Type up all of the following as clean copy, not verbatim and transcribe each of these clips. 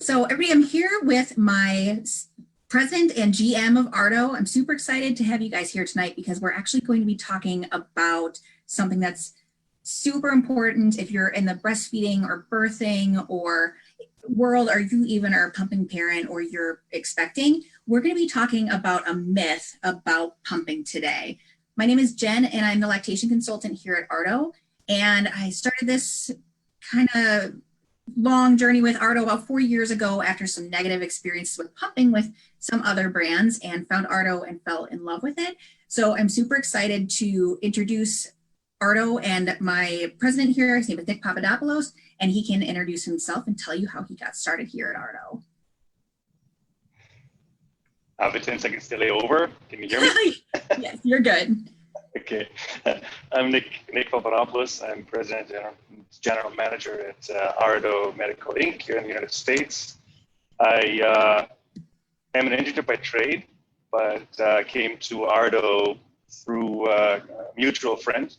So everybody, I'm here with my president and GM of Ardo. I'm super excited to have you guys here tonight because we're actually going to be talking about something that's super important if you're in the breastfeeding or birthing or world, or you even are a pumping parent or you're expecting. We're going to be talking about a myth about pumping today. My name is Jen and I'm the lactation consultant here at Ardo. And I started this kind of long journey with Ardo about 4 years ago after some negative experiences with pumping with some other brands, and found Ardo and fell in love with it. So I'm super excited to introduce Ardo and my president here. His name is Nick Papadopoulos, and he can introduce himself and tell you how he got started here at Ardo. The 10 seconds delay over. Can you hear me? Yes, you're good. Okay. I'm Nick Papadopoulos. I'm president and general manager at Ardo Medical Inc. here in the United States. I am an engineer by trade, but came to Ardo through a mutual friend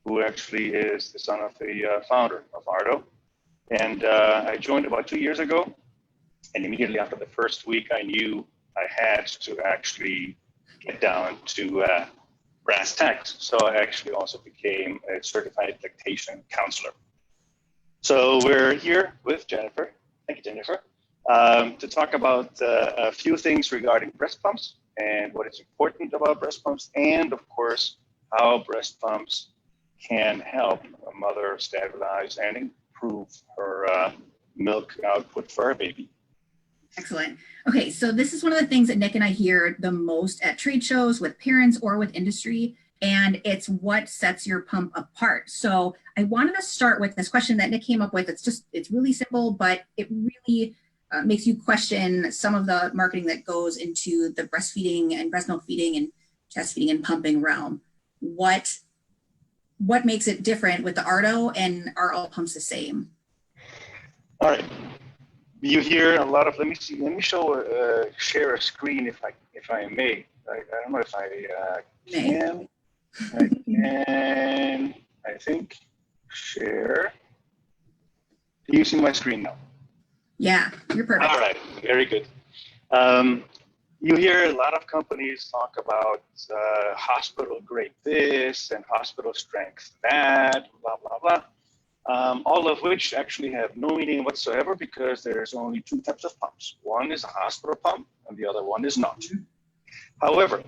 who actually is the son of the founder of Ardo. And I joined about 2 years ago. And immediately after the first week, I knew I had to actually get down to brass tacks. So I actually also became a certified lactation counselor. So we're here with Jennifer. Thank you, Jennifer, to talk about a few things regarding breast pumps and what is important about breast pumps, and of course, how breast pumps can help a mother stabilize and improve her milk output for her baby. Excellent. Okay, so this is one of the things that Nick and I hear the most at trade shows with parents or with industry, and it's what sets your pump apart. So I wanted to start with this question that Nick came up with. It's really simple, but it really makes you question some of the marketing that goes into the breastfeeding and breast milk feeding and chest feeding and pumping realm. What makes it different with the Ardo, and are all pumps the same? All right. You hear a lot of, let me share a screen if I may. I don't know if I can. I can, I think, share. Do you see my screen now? Yeah, you're perfect. All right, very good. You hear a lot of companies talk about hospital grade this and hospital strength that, blah, blah, blah. All of which actually have no meaning whatsoever, because there's only two types of pumps. One is a hospital pump and the other one is not. However,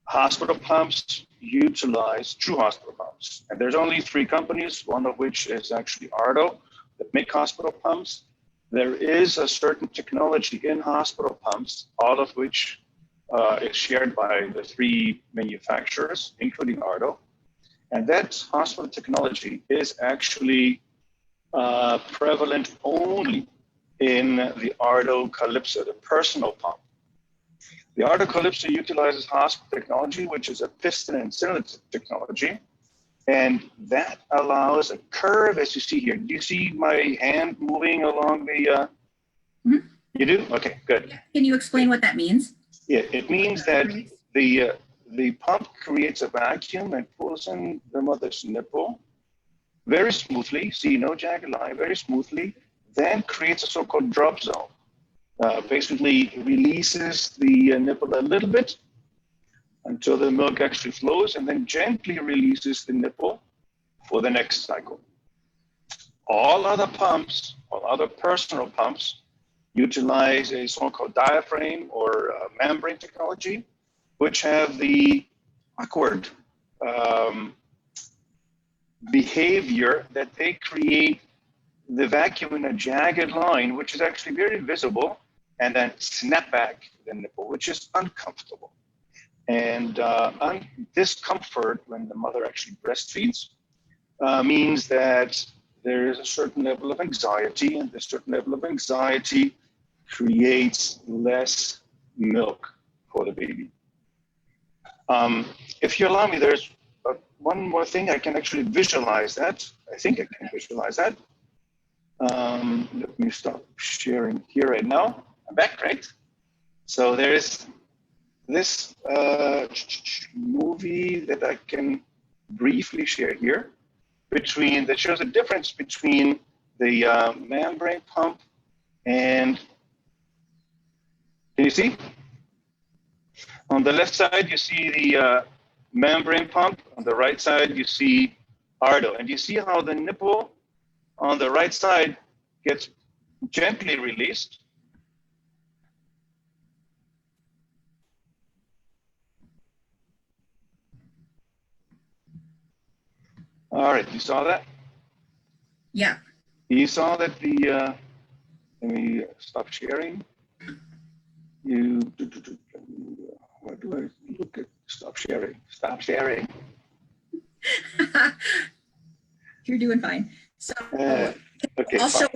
hospital pumps utilize true hospital pumps. And there's only 3 companies, one of which is actually Ardo, that make hospital pumps. There is a certain technology in hospital pumps, all of which is shared by the 3 manufacturers, including Ardo. And that hospital technology is actually prevalent only in the Ardo Calypso, the personal pump. The Ardo Calypso utilizes hospital technology, which is a piston and cylinder technology. And that allows a curve, as you see here. Do you see my hand moving along the, You do? Okay, good. Can you explain what that means? Yeah, it means that the pump creates a vacuum and pulls in the mother's nipple very smoothly, see no jagged line, very smoothly, then creates a so-called drop zone. Basically releases the nipple a little bit until the milk actually flows, and then gently releases the nipple for the next cycle. All other pumps, all other personal pumps, utilize a so-called diaphragm or membrane technology, which have the awkward behavior that they create the vacuum in a jagged line, which is actually very visible, and then snap back the nipple, which is uncomfortable. And discomfort when the mother actually breastfeeds means that there is a certain level of anxiety, and this certain level of anxiety creates less milk for the baby. If you allow me, there's one more thing. I can actually visualize that. I think I can visualize that. Let me stop sharing here right now. I'm back, right? So there's this movie that I can briefly share here that shows the difference between the membrane pump And can you see? On the left side, you see the membrane pump. On the right side, you see Ardo. And you see how the nipple on the right side gets gently released. All right, you saw that? Yeah. You saw that the, let me stop sharing. Where do I look at, stop sharing, stop sharing. You're doing fine. So Okay, I'll fine. show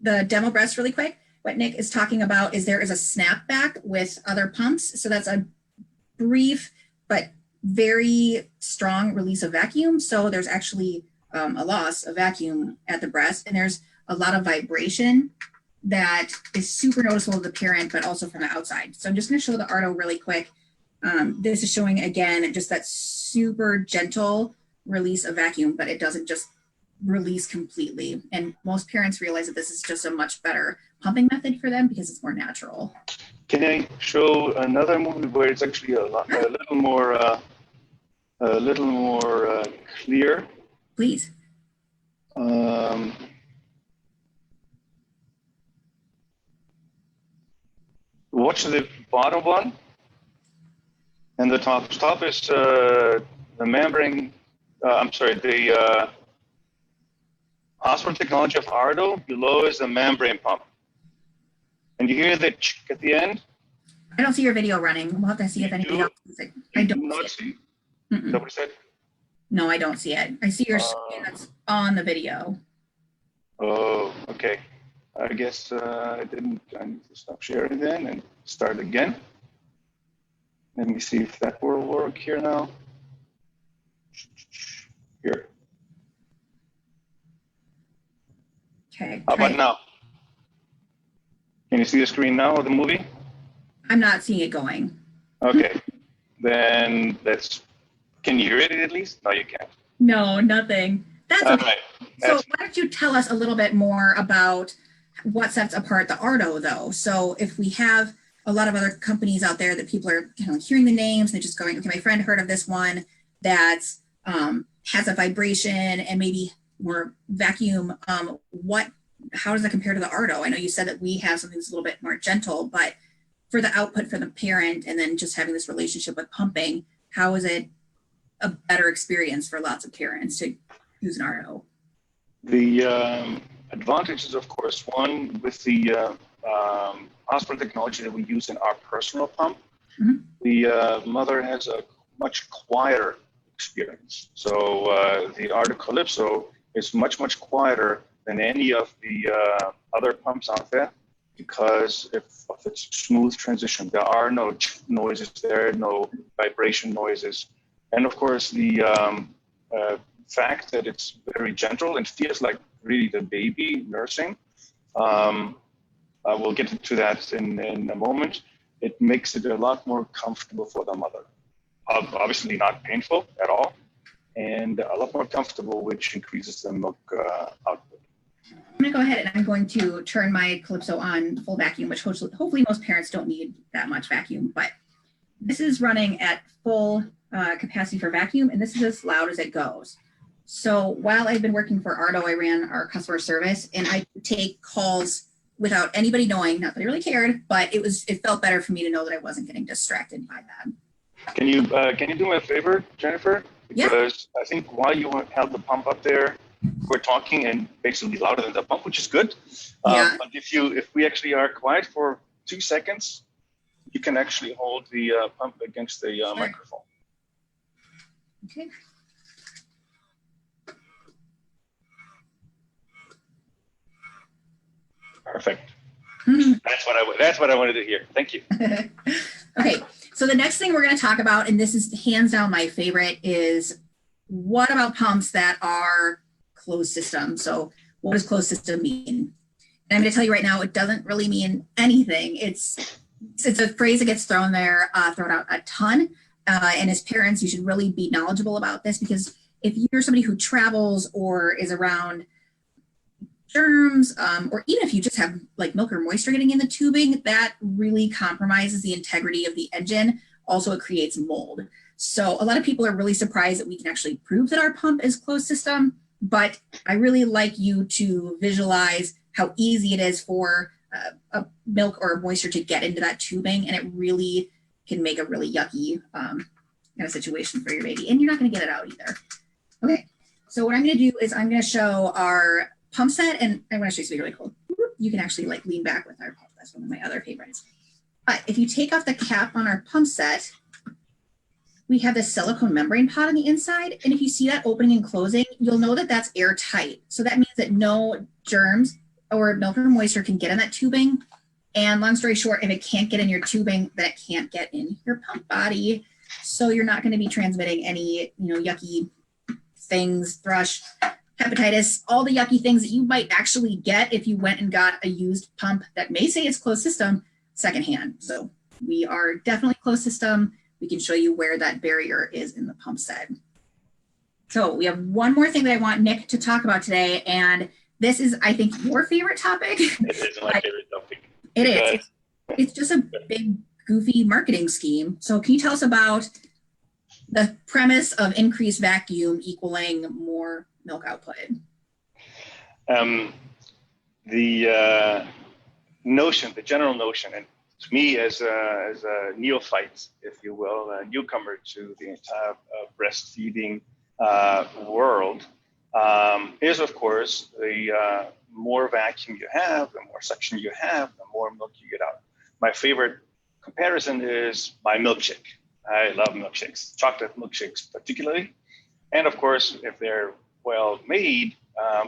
the demo breast really quick. What Nick is talking about is there is a snapback with other pumps. So that's a brief but very strong release of vacuum. So there's actually a loss of vacuum at the breast, and there's a lot of vibration that is super noticeable to the parent, but also from the outside. So I'm just going to show the Ardo really quick. This is showing again just that super gentle release of vacuum, but it doesn't just release completely. And most parents realize that this is just a much better pumping method for them because it's more natural. Can I show another movie where it's actually a little more clear? Please. Watch the bottom one, and the top is the membrane. I'm sorry, the hospital technology of Ardo. Below is the membrane pump. And you hear the chick at the end? I don't see your video running. We'll have to see if anybody else sees it. I don't not see it. Mm-mm. Is that what you said? No, I don't see it. I see your screen that's on the video. Oh, okay. I guess I didn't. I need to stop sharing then and start again. Let me see if that will work here now. Here. Okay. How about now? Can you see the screen now of the movie? I'm not seeing it going. Okay. Then that's. Can you hear it at least? No, you can't. No, nothing. That's okay. Right. So why don't you tell us a little bit more about what sets apart the Ardo, though? So if we have a lot of other companies out there that people are hearing the names, they're just going, okay, my friend heard of this one that has a vibration and maybe more vacuum. How does that compare to the Ardo? I know you said that we have something that's a little bit more gentle, but for the output for the parent and then just having this relationship with pumping, how is it a better experience for lots of parents to use an Ardo? The advantages, of course, one with the hospital technology that we use in our personal pump, the mother has a much quieter experience. So the Ardo Calypso is much, much quieter than any of the other pumps out there because of its smooth transition. There are no noises there, no vibration noises. And of course, the fact that it's very gentle and feels like really the baby nursing. I will get to that in a moment. It makes it a lot more comfortable for the mother. Obviously not painful at all, and a lot more comfortable, which increases the milk output. I'm going to go ahead and I'm going to turn my Calypso on full vacuum, which hopefully most parents don't need that much vacuum, but this is running at full capacity for vacuum, and this is as loud as it goes. So while I've been working for Ardo, I ran our customer service, and I could take calls without anybody knowing, not that I really cared, but it felt better for me to know that I wasn't getting distracted by that. Can you do me a favor, Jennifer? Because yeah. I think while you held the pump up there, we're talking and basically louder than the pump, which is good. Yeah. But if we actually are quiet for 2 seconds, you can actually hold the pump against the sure. microphone. Okay. Perfect. That's what I wanted to hear. Thank you. Okay, so the next thing we're going to talk about, and this is hands down my favorite, is what about pumps that are closed system? So what does closed system mean? And I'm going to tell you right now, it doesn't really mean anything. It's a phrase that gets thrown out a ton. And as parents, you should really be knowledgeable about this, because if you're somebody who travels or is around germs, or even if you just have like milk or moisture getting in the tubing, that really compromises the integrity of the engine. Also, it creates mold. So a lot of people are really surprised that we can actually prove that our pump is closed system, but I really like you to visualize how easy it is for a milk or moisture to get into that tubing, and it really can make a really yucky kind of situation for your baby, and you're not going to get it out either. Okay, so what I'm going to do is I'm going to show our pump set, and I want to show you something really cool. You can actually like lean back with our pump. That's one of my other favorites. But if you take off the cap on our pump set, we have this silicone membrane pod on the inside. And if you see that opening and closing, you'll know that that's airtight. So that means that no germs or milk or moisture can get in that tubing. And long story short, if it can't get in your tubing, then it can't get in your pump body. So you're not going to be transmitting any, yucky things, thrush, hepatitis, all the yucky things that you might actually get if you went and got a used pump that may say it's closed system secondhand. So we are definitely closed system. We can show you where that barrier is in the pump set. So we have one more thing that I want Nick to talk about today, and this is, I think, your favorite topic. It is my favorite topic. It is. It's just a big, goofy marketing scheme. So can you tell us about the premise of increased vacuum equaling more milk output? The notion, the general notion, and to me as a neophyte, if you will, a newcomer to the entire breastfeeding world, is of course the more vacuum you have, the more suction you have, the more milk you get out. My favorite comparison is my milkshake. I love milkshakes, chocolate milkshakes particularly. And of course, if they're well made,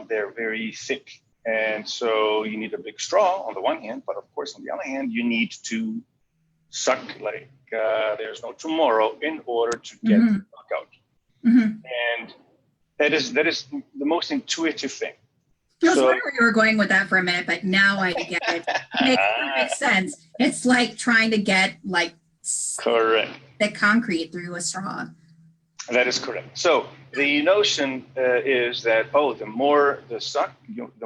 they're very thick. And so you need a big straw on the one hand, but of course, on the other hand, you need to suck like there's no tomorrow in order to get the milk out. And that is the most intuitive thing. I was wondering where you were going with that for a minute, but now I get it. It makes perfect sense. It's like trying to get correct the concrete through a straw. That is correct. So the notion is that the more the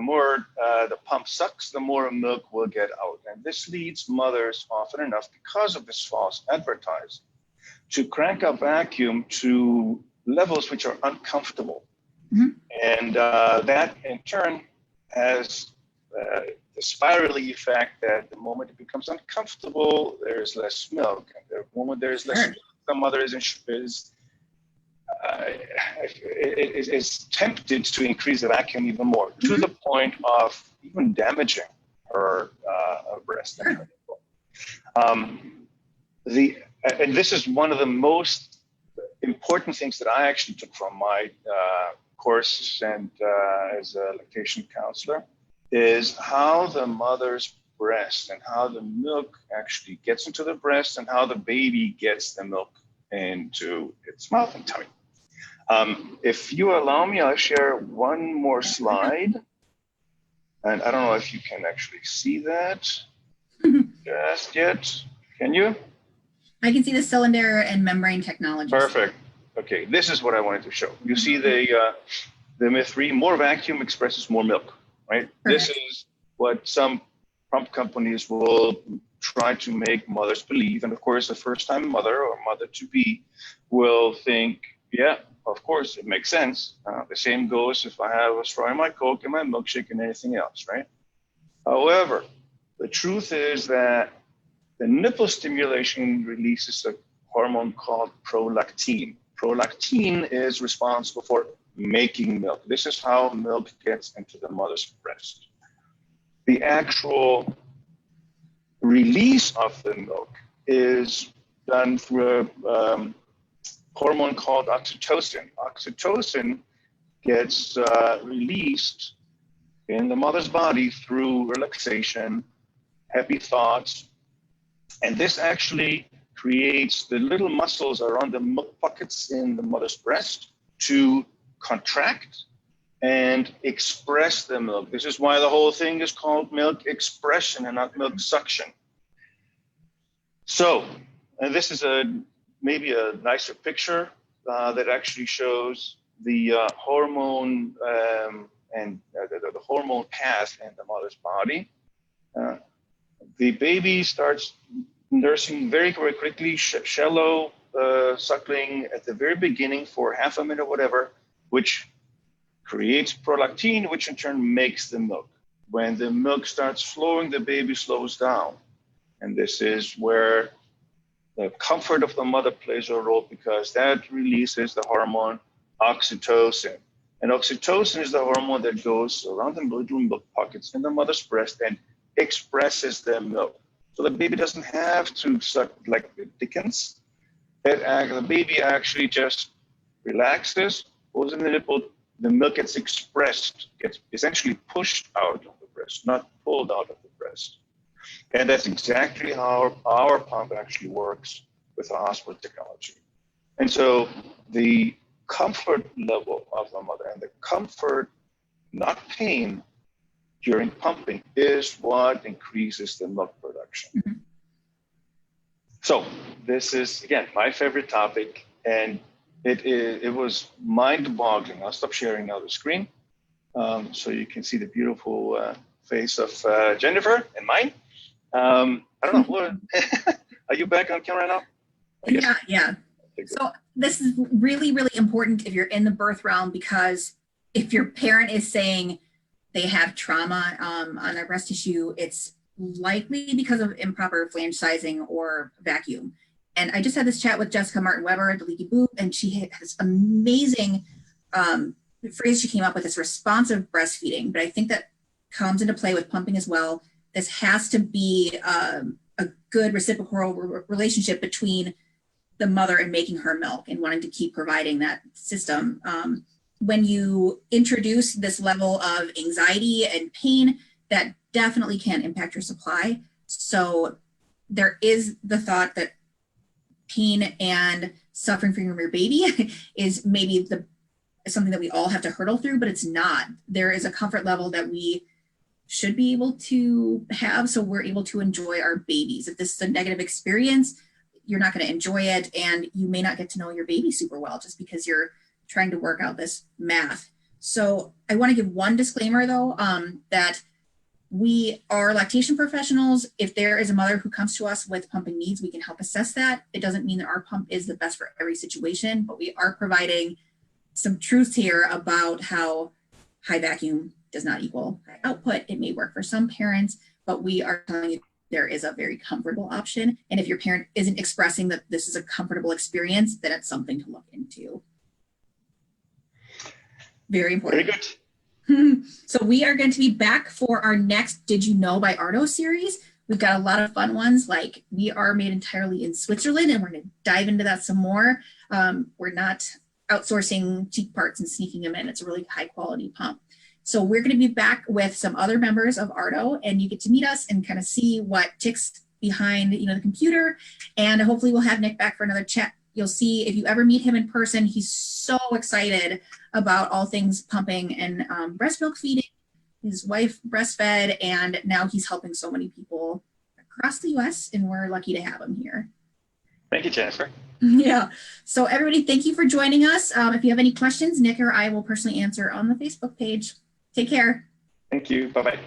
more the pump sucks, the more milk will get out, and this leads mothers often enough, because of this false advertising, to crank up vacuum to levels which are uncomfortable, and that in turn has the spirally effect that the moment it becomes uncomfortable, there's less milk, and the moment there's less milk, the mother is tempted to increase the vacuum even more, to the point of even damaging her breast. And this is one of the most important things that I actually took from my course and as a lactation counselor, is how the mother's breast and how the milk actually gets into the breast and how the baby gets the milk into its mouth and tummy. If you allow me, I'll share one more slide. And I don't know if you can actually see that just yet. Can you? I can see the cylinder and membrane technology. Perfect. Okay, this is what I wanted to show. You see the myth 3, more vacuum expresses more milk, right? Perfect. This is what some pump companies will try to make mothers believe. And of course, the first-time mother or mother-to-be will think, yeah, of course, it makes sense. The same goes if I have a straw in my Coke and my milkshake and anything else, right? However, the truth is that the nipple stimulation releases a hormone called prolactin. Prolactin is responsible for making milk. This is how milk gets into the mother's breast. The actual release of the milk is done through a hormone called oxytocin. Oxytocin gets released in the mother's body through relaxation, happy thoughts, and this actually creates the little muscles around the milk pockets in the mother's breast to contract and express the milk. This is why the whole thing is called milk expression and not milk suction. So, and this is maybe a nicer picture that actually shows the hormone and the hormone path in the mother's body, the baby starts nursing very, very quickly, shallow suckling at the very beginning for half a minute or whatever, which creates prolactin, which in turn makes the milk. When the milk starts flowing, the baby slows down. And this is where the comfort of the mother plays a role, because that releases the hormone oxytocin. And oxytocin is the hormone that goes around the little milk pockets in the mother's breast and expresses the milk. So the baby doesn't have to suck like the Dickens. The baby actually just relaxes, goes in the nipple, the milk gets expressed, gets essentially pushed out of the breast, not pulled out of the breast. And that's exactly how our pump actually works with the hospital technology. And so the comfort level of the mother and the comfort, not pain, during pumping is what increases the milk production. Mm-hmm. So this is, again, my favorite topic, and it was mind-boggling. I'll stop sharing now the screen so you can see the beautiful face of Jennifer and mine. I don't know, are you back on camera now? Yeah. So this is really, really important if you're in the birth realm, because if your parent is saying they have trauma on their breast tissue, it's likely because of improper flange sizing or vacuum. And I just had this chat with Jessica Martin Weber at the Leaky Boob, and she has amazing phrase she came up with, is responsive breastfeeding. But I think that comes into play with pumping as well. This has to be a good reciprocal relationship between the mother and making her milk and wanting to keep providing that system. When you introduce this level of anxiety and pain, that definitely can impact your supply. So there is the thought that pain and suffering from your baby is maybe something that we all have to hurdle through, but it's not. There is a comfort level that we should be able to have, so we're able to enjoy our babies. If this is a negative experience, you're not going to enjoy it, and you may not get to know your baby super well just because you're trying to work out this math. So I want to give one disclaimer though, that we are lactation professionals. If there is a mother who comes to us with pumping needs, we can help assess that. It doesn't mean that our pump is the best for every situation, but we are providing some truths here about how high vacuum does not equal high output. It may work for some parents, but we are telling you there is a very comfortable option. And if your parent isn't expressing that this is a comfortable experience, then it's something to look into. Very important. Very good. So we are going to be back for our next Did You Know by Ardo series. We've got a lot of fun ones, like we are made entirely in Switzerland, and we're going to dive into that some more. We're not outsourcing cheap parts and sneaking them in. It's a really high quality pump. So we're going to be back with some other members of Ardo, and you get to meet us and kind of see what ticks behind, the computer. And hopefully we'll have Nick back for another chat. You'll see, if you ever meet him in person, he's so excited about all things pumping and breast milk feeding. His wife breastfed, and now he's helping so many people across the US, and we're lucky to have him here. Thank you, Jennifer. Yeah. So everybody, thank you for joining us. If you have any questions, Nick or I will personally answer on the Facebook page. Take care. Thank you. Bye-bye.